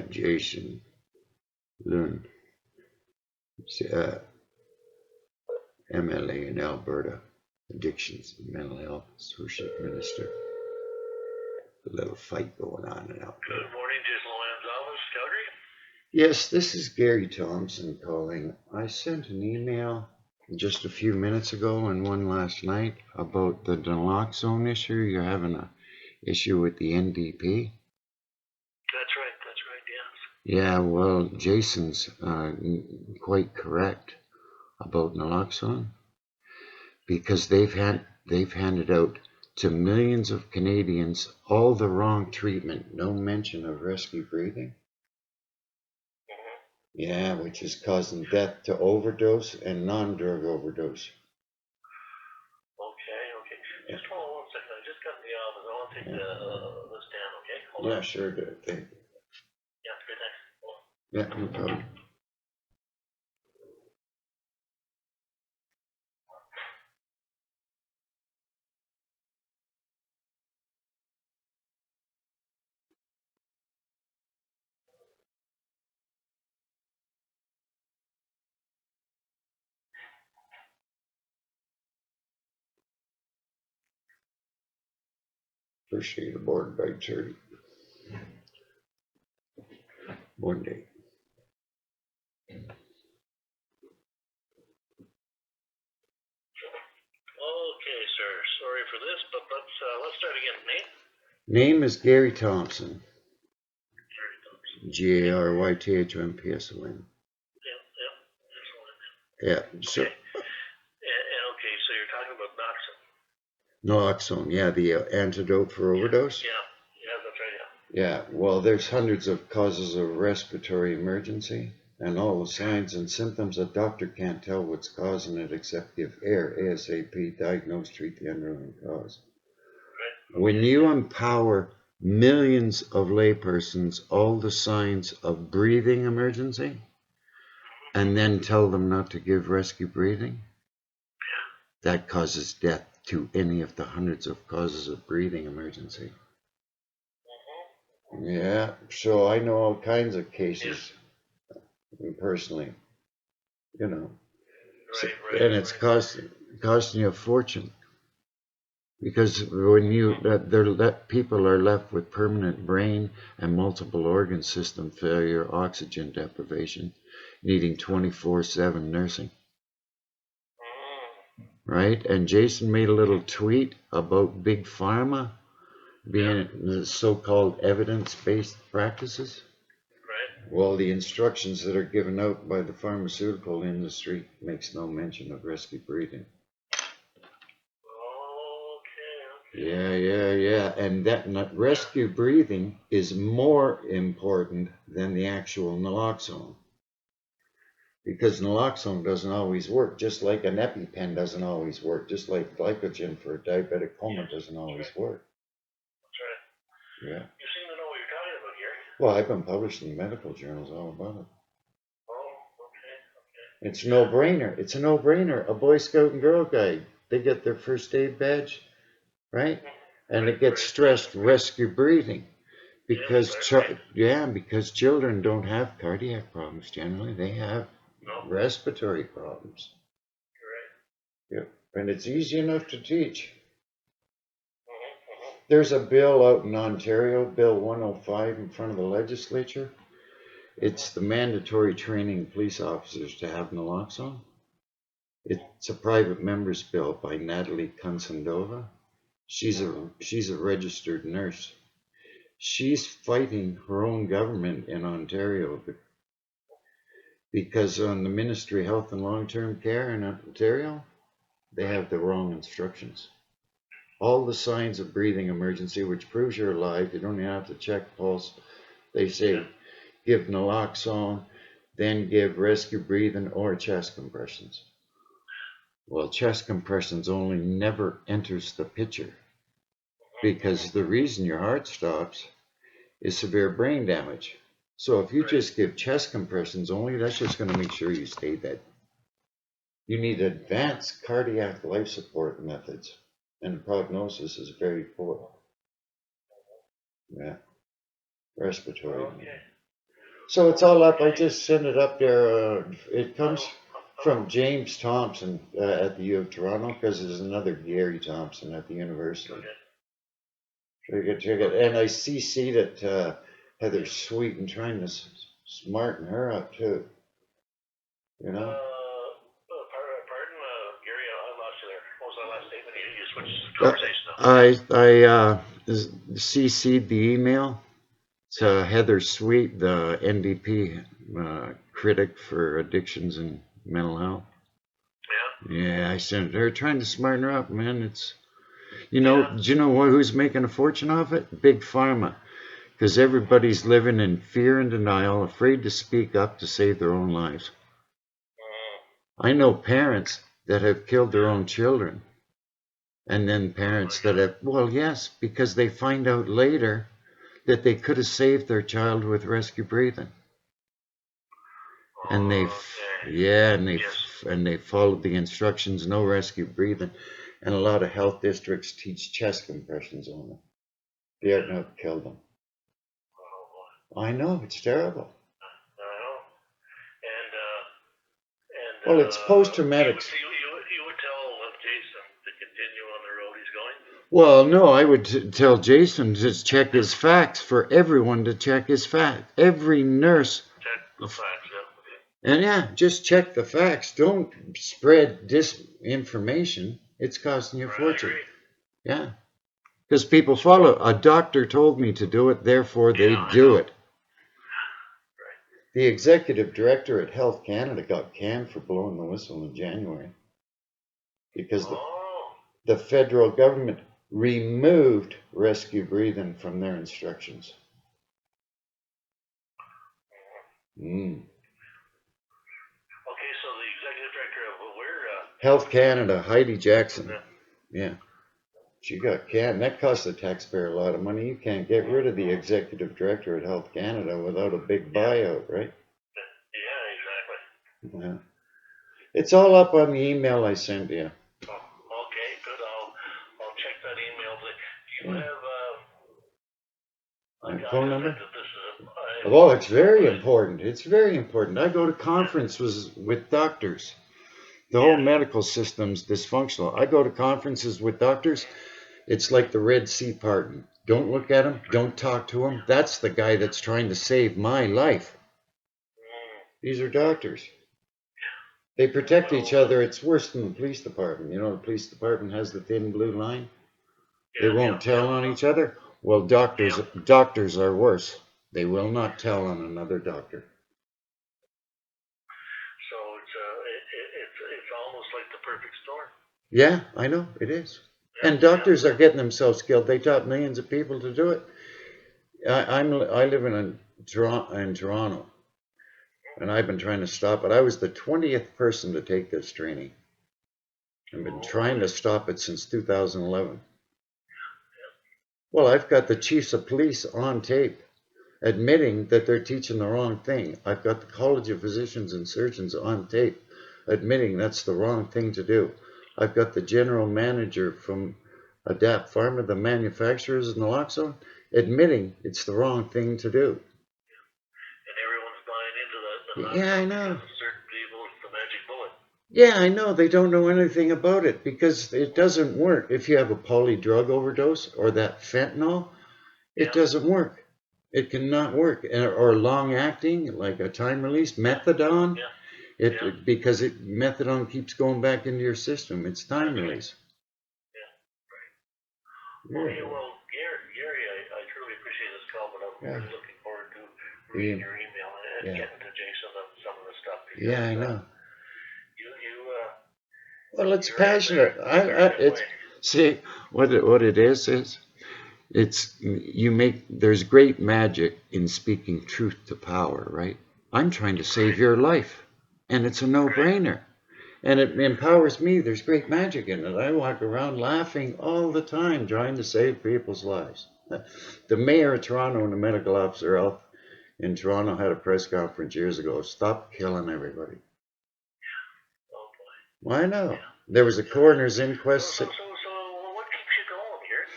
Jason Luan, MLA in Alberta, Addictions and Mental Health Associate Minister. A little fight going on in Alberta. Good morning, Jason Luan's office, Calgary. Yes, this is Gary Thompson calling. I sent an email just a few minutes ago and one last night about the naloxone issue. You're having an issue with the NDP. That's right, yes. Yeah, well, Jason's quite correct about naloxone because they've handed out to millions of Canadians all the wrong treatment, no mention of rescue breathing. Yeah, which is causing death to overdose and non-drug overdose. Okay. Just hold on 1 second. I just got in the office. I want to take this down, okay? Hold on. Sure, good. Thank you. Yeah, good, thanks. Hold on. Yeah, no problem. Appreciate a board by 30. One day. Okay, sir. Sorry for this, but let's start again. Name? Name is Gary Thompson. Gary Thompson. GARYTHOMPSON. Yeah. Yeah, so. Okay. And okay, so you're talking about Naloxone, yeah, the antidote for overdose. Yeah, that's right, Yeah, well, there's hundreds of causes of respiratory emergency, and all the signs and symptoms. A doctor can't tell what's causing it except give air ASAP, diagnose, treat the underlying cause. Right. When you empower millions of laypersons all the signs of breathing emergency, and then tell them not to give rescue breathing, that causes death to any of the hundreds of causes of breathing emergency. Yeah, so I know all kinds of cases personally, you know. Right. And it's costing you a fortune because when people are left with permanent brain and multiple organ system failure, oxygen deprivation, needing 24/7 nursing. Right? And Jason made a little tweet about big pharma being the so-called evidence-based practices. Right. Well, the instructions that are given out by the pharmaceutical industry makes no mention of rescue breathing. Okay. Yeah. And that rescue breathing is more important than the actual naloxone. Because naloxone doesn't always work, just like an EpiPen doesn't always work, just like glycogen for a diabetic coma doesn't always work. That's right. Yeah. You seem to know what you're talking about, Gary. Well, I've been published in medical journals all about it. Oh, okay. It's a no-brainer. It's a no-brainer. A Boy Scout and Girl Guide, they get their first aid badge, right? And it gets stressed rescue breathing. Because because children don't have cardiac problems generally. They have respiratory problems. Correct. Yep. And it's easy enough to teach. There's a bill out in Ontario, Bill 105, in front of the legislature. It's the mandatory training of police officers to have naloxone. It's a private member's bill by Natalie Consendova. She's a registered nurse. She's fighting her own government in Ontario because on the Ministry of Health and Long-Term Care in Ontario, they have the wrong instructions. All the signs of breathing emergency, which proves you're alive, you don't even have to check pulse. They say give naloxone, then give rescue breathing or chest compressions. Well, chest compressions only never enters the picture because the reason your heart stops is severe brain damage. So if you just give chest compressions only, that's just going to make sure you stay dead. You need advanced cardiac life support methods, and the prognosis is very poor. Yeah. respiratory. Okay. So it's all up. I just sent it up there. It comes from James Thompson at the U of Toronto, because there's another Gary Thompson at the university. Okay. Check it. And I CC'd it Heather Sweet and trying to smarten her up too. You know? Pardon, Gary, I lost you there. What was that last statement? You switched conversation now. I CC'd the email to Heather Sweet, the NDP critic for addictions and mental health. Yeah. Yeah, I sent her trying to smarten her up, man. It's, do you know who's making a fortune off it? Big Pharma. Because everybody's living in fear and denial, afraid to speak up to save their own lives. I know parents that have killed their own children. And then parents that have, well, yes, because they find out later that they could have saved their child with rescue breathing. And they followed the instructions, no rescue breathing. And a lot of health districts teach chest compressions on them. They have not killed them. I know, it's terrible. I know. Well, it's post-traumatic. You would tell Jason to continue on the road he's going? Well, no, I would tell Jason to check his facts, for everyone to check his facts. Every nurse. Check the facts, yeah. And yeah, just check the facts. Don't spread disinformation. It's costing you a fortune. Yeah. Because people follow. A doctor told me to do it, therefore they do it. The executive director at Health Canada got canned for blowing the whistle in January. Because the federal government removed rescue breathing from their instructions. Okay, so the executive director of where? Health Canada, Heidi Jackson. Yeah. She got canned. That cost the taxpayer a lot of money. You can't get rid of the executive director at Health Canada without a big buyout, right? Yeah, exactly. Yeah. It's all up on the email I sent you. Okay, good. I'll check that email. Do you have my phone number? Oh, it's very important. It's very important. I go to conferences with doctors. The whole medical system's dysfunctional. I go to conferences with doctors. It's like the Red Sea parting. Don't look at him. Don't talk to him. That's the guy that's trying to save my life. These are doctors. They protect each other. It's worse than the police department. You know, the police department has the thin blue line. They won't tell on each other. Well, doctors are worse. They will not tell on another doctor. So it's almost like the perfect storm. Yeah, I know, it is. And doctors are getting themselves killed. They taught millions of people to do it. I live in Toronto, and I've been trying to stop it. I was the 20th person to take this training. I've been trying to stop it since 2011. Well, I've got the chiefs of police on tape admitting that they're teaching the wrong thing. I've got the College of Physicians and Surgeons on tape admitting that's the wrong thing to do. I've got the general manager from Adapt Pharma, the manufacturers of Naloxone, admitting it's the wrong thing to do. And everyone's buying into that. Yeah, I know. Certain people, it's the magic bullet. Yeah, I know. They don't know anything about it because it doesn't work. If you have a poly drug overdose or that fentanyl, it doesn't work. It cannot work. Or long acting, like a time release, methadone. Because methadone keeps going back into your system. It's time release. Okay, well, Gary, I truly appreciate this call, but I'm really looking forward to reading your email and getting to Jason on some of the stuff. Because, I know. Well, it's passionate. It's see what it is it's there's great magic in speaking truth to power, right? I'm trying to save your life, and it's a no-brainer. And it empowers me. There's great magic in it. I walk around laughing all the time, trying to save people's lives. The mayor of Toronto and the medical officer health in Toronto had a press conference years ago. Stop killing everybody. Oh boy. Well, I know. There was a coroner's inquest. So what keeps you going here?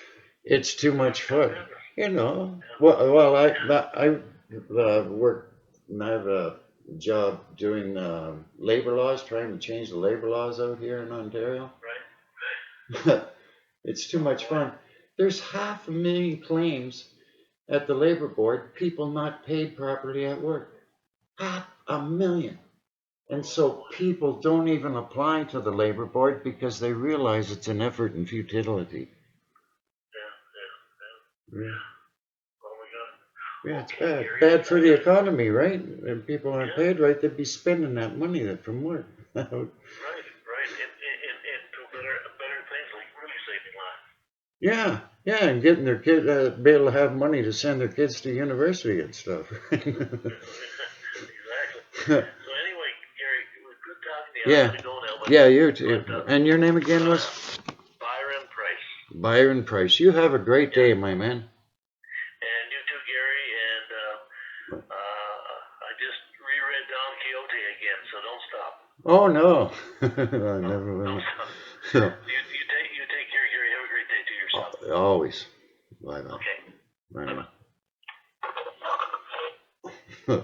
It's too much fun. You know, well, I work, and I have a job doing labor laws, trying to change the labor laws out here in Ontario. Right. It's too much fun. There's 500,000 claims at the labor board, people not paid properly at work. 500,000. And so people don't even apply to the labor board because they realize it's an effort and futility. Yeah. Oh my God. Yeah, it's bad. Bad for the economy, right? If people aren't paid right, they'd be spending that money from work. Right. Into better things like really saving lives. Yeah, and getting their kids, be able to have money to send their kids to university and stuff. Exactly. So anyway, Gary, it was good talking to you. Yeah. I'm gonna go now, but Yeah, you too. And your name again was? Byron Price. Byron Price. You have a great day, my man. And you too, Gary. And I just reread Don Quixote again, so don't stop. Oh no, I never will. Don't stop. You take care, Gary. Have a great day to yourself. Always. Bye bye. Okay. Bye bye.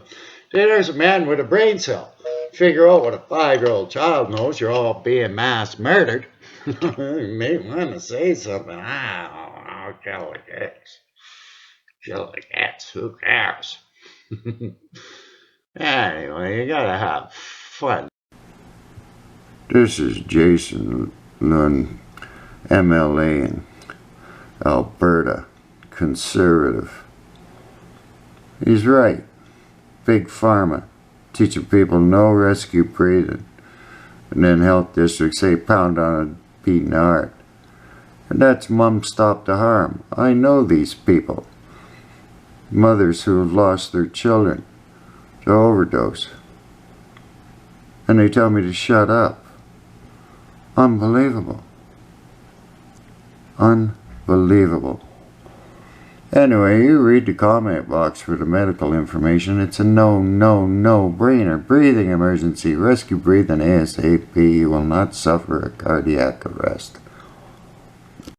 There's a man with a brain cell. Figure out what a 5-year-old child knows. You're all being mass murdered. You may want to say something. I'll kill the cats. Kill the cats. Who cares? Anyway, you gotta have fun. This is Jason Luan, MLA in Alberta, conservative. He's right. Big Pharma, teaching people no rescue breathing. And then health districts say pound on a beating heart. And that's Mom Stop the Harm. I know these people. Mothers who have lost their children to overdose. And they tell me to shut up. Unbelievable. Unbelievable. Anyway, you read the comment box for the medical information. It's a no-brainer. Breathing emergency. Rescue breathing ASAP. You will not suffer a cardiac arrest.